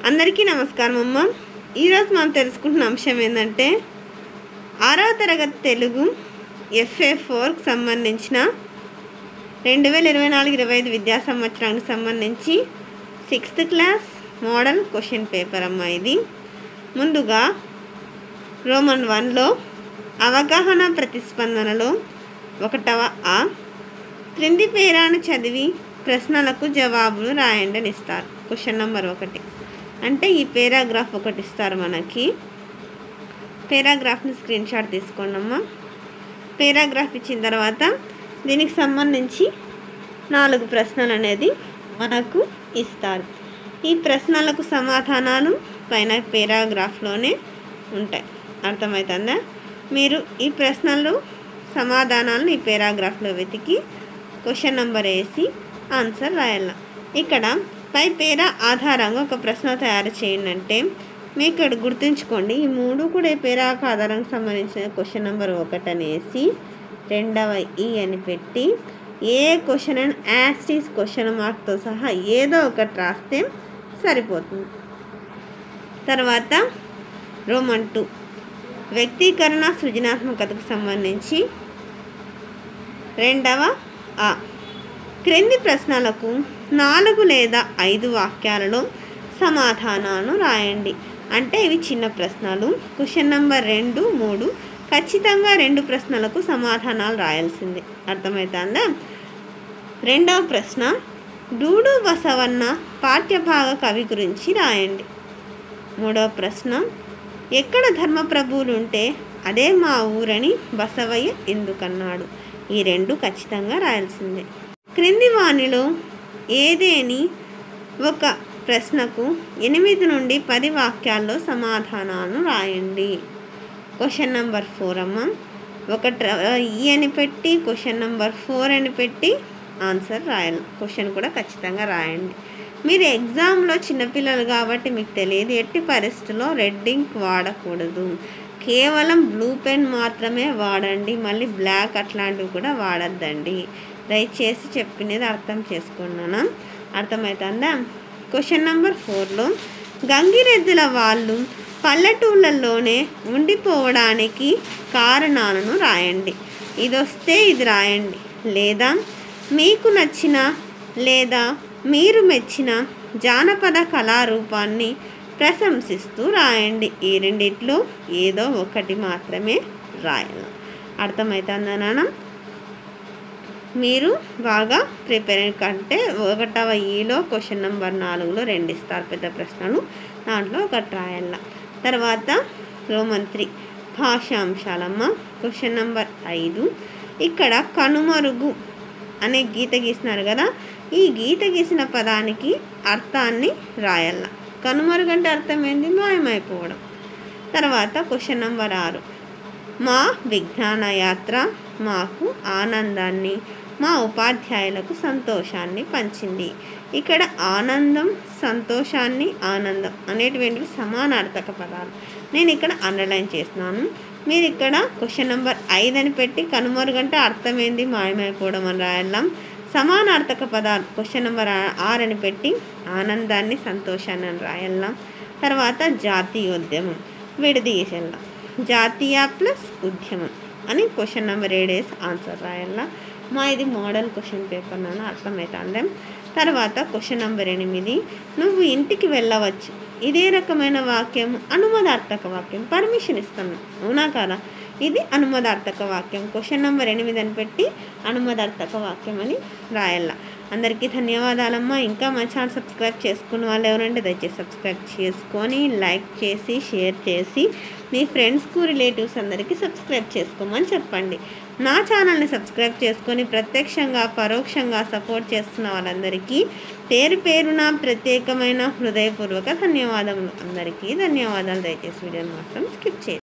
అందరికీ నమస్కారం అమ్మ. ఈరోజు మనం తెలుసుకుంటున్న అంశం ఏంటంటే 6వ తరగతి తెలుగు FA4కి సంబంధించిన 2024-25 విద్యా సంవత్సరానికి సంబంధించి 6th class modal question paper అమ్మ. ఇది ముందుగా రోమన్ 1లో అవగాహన ప్రతిస్పందనలో 1వ ఆ క్రింది పేరాను చదివి ప్రశ్నలకు జవాబులు రాయండి అని ఇస్తారు. క్వశ్చన్ నెంబర్ 1 అంటే ఈ పేరాగ్రాఫ్ ఒకటి ఇస్తారు మనకి. పేరాగ్రాఫ్ని స్క్రీన్ షాట్ తీసుకోండి అమ్మ. పేరాగ్రాఫ్ ఇచ్చిన తర్వాత దీనికి సంబంధించి 4 ప్రశ్నలు అనేది మనకు ఇస్తారు. ఈ ప్రశ్నలకు సమాధానాలు పైన పేరాగ్రాఫ్లోనే ఉంటాయి. అర్థమవుతుందా? మీరు ఈ ప్రశ్నలు సమాధానాలను ఈ పేరాగ్రాఫ్లో వెతికి క్వశ్చన్ నెంబర్ వేసి ఆన్సర్ రాయాల. ఇక్కడ పై పేరా ఆధారంగా ఒక ప్రశ్న తయారు చేయండి అంటే మీకు ఇక్కడ గుర్తుంచుకోండి, ఈ 3 కూడా ఈ పేరాకు ఆధారంగా సంబంధించిన క్వశ్చన్ నెంబర్ 1 అనేసి 2వ ఈ అని పెట్టి ఏ క్వశ్చన్ అయినా యాస్టీస్ క్వశ్చన్ మార్క్తో సహా ఏదో ఒకటి రాస్తే సరిపోతుంది. తర్వాత రోమన్ 2 వ్యక్తీకరణ సృజనాత్మకతకు సంబంధించి 2వ ఆ క్రింది ప్రశ్నలకు 4 లేదా 5 వాక్యాలలో సమాధానాలను రాయండి. అంటే ఇవి చిన్న ప్రశ్నలు. క్వశ్చన్ నెంబర్ 2, 3 ఖచ్చితంగా 2 ప్రశ్నలకు సమాధానాలు రాయాల్సిందే. అర్థమవుతుందా? 2వ ప్రశ్న డూడు బసవన్న పాఠ్యభాగ కవి గురించి రాయండి. 3వ ప్రశ్న ఎక్కడ ధర్మప్రభువులు ఉంటే అదే మా ఊరని బసవయ్య ఎందుకన్నాడు. ఈ 2 ఖచ్చితంగా రాయాల్సిందే. క్రింది వానిలో ఏదేని ఒక ప్రశ్నకు 8 నుండి 10 వాక్యాల్లో సమాధానాలను రాయండి. క్వశ్చన్ నెంబర్ 4 అమ్మ. ఈ అని పెట్టి క్వశ్చన్ నెంబర్ 4 అని పెట్టి ఆన్సర్ రాయాలి. క్వశ్చన్ కూడా ఖచ్చితంగా రాయండి. మీరు ఎగ్జామ్లో చిన్నపిల్లలు కాబట్టి మీకు తెలియదు, ఎట్టి పరిస్థితుల్లో రెడ్ ఇంక్ వాడకూడదు. కేవలం బ్లూ పెన్ మాత్రమే వాడండి. మళ్ళీ బ్లాక్ అట్లాంటివి కూడా వాడద్దండి. దయచేసి చెప్పినది అర్థం చేసుకున్నాను. అర్థమవుతుందా? క్వశ్చన్ నెంబర్ 4లో గంగిరెద్దుల వాళ్ళు పల్లెటూళ్ళల్లోనే ఉండిపోవడానికి కారణాలను రాయండి. ఇది వస్తే ఇది రాయండి, లేదా మీకు నచ్చిన లేదా మీరు మెచ్చిన జానపద కళారూపాన్ని ప్రశంసిస్తూ రాయండి. ఈ రెండిట్లో ఏదో ఒకటి మాత్రమే రాయాలి. అర్థమవుతుందా నాన్న? మీరు బాగా ప్రిపేర్ కంటే 1వ ఈలో క్వశ్చన్ నెంబర్ 4లో 2 ఇస్తారు పెద్ద ప్రశ్నలు, దాంట్లో 1 రాయాల. తర్వాత రోమన్ 3 భాషాంశాలమ్మ. క్వశ్చన్ నెంబర్ 5 ఇక్కడ కనుమరుగు అనే గీత గీసినారు కదా, ఈ గీత గీసిన పదానికి అర్థాన్ని రాయాల. కనుమరుగు అంటే అర్థం ఏంది? మాయమైపోవడం. తర్వాత క్వశ్చన్ నెంబర్ 6 మా విజ్ఞాన యాత్ర మాకు ఆనందాన్ని మా ఉపాధ్యాయులకు సంతోషాన్ని పంచింది. ఇక్కడ ఆనందం, సంతోషాన్ని, ఆనందం అనేటువంటివి సమానార్థక పదాలు. నేను ఇక్కడ అండర్లైన్ చేస్తున్నాను. మీరు ఇక్కడ క్వశ్చన్ నెంబర్ 5 అని పెట్టి కనుమరుగంటే అర్థం ఏంది? మాయమైపోవడం అని రాయాలం. సమానార్థక పదాలు క్వశ్చన్ నెంబర్ 6 అని పెట్టి ఆనందాన్ని, సంతోషాన్ని అని రాయాలం. తర్వాత జాతీయోద్యమం విడదీసేయాల. జాతీయ ప్లస్ ఉద్యమం అని క్వశ్చన్ నెంబర్ 7 వేసి ఆన్సర్ రాయాల. ఇది మోడల్ క్వశ్చన్ పేపర్ నాన్న. అర్థమవుతుంది. తర్వాత క్వశ్చన్ నెంబర్ 8 నువ్వు ఇంటికి వెళ్ళవచ్చు. ఇదే రకమైన వాక్యం అనుమదార్థక వాక్యం. పర్మిషన్ ఇస్తాను, అవునా కాదా? ఇది అనుమదార్థక వాక్యం. క్వశ్చన్ నెంబర్ 8 అని పెట్టి అనుమదార్థక వాక్యం అని రాయాల. అందరికీ ధన్యవాదాలమ్మా. ఇంకా మా ఛానల్ సబ్స్క్రైబ్ చేసుకున్న వాళ్ళు ఎవరంటే దయచేసి సబ్స్క్రైబ్ చేసుకొని లైక్ చేసి షేర్ చేసి మీ ఫ్రెండ్స్కు రిలేటివ్స్ అందరికీ సబ్స్క్రైబ్ చేసుకోమని చెప్పండి. నా ఛానల్ని సబ్స్క్రైబ్ చేసుకొని ప్రత్యక్షంగా పరోక్షంగా సపోర్ట్ చేస్తున్న వాళ్ళందరికీ పేరు పేరున ప్రత్యేకమైన హృదయపూర్వక ధన్యవాదములు. అందరికీ ధన్యవాదాలు. దయచేసి వీడియోని మాత్రం స్కిప్ చేయండి.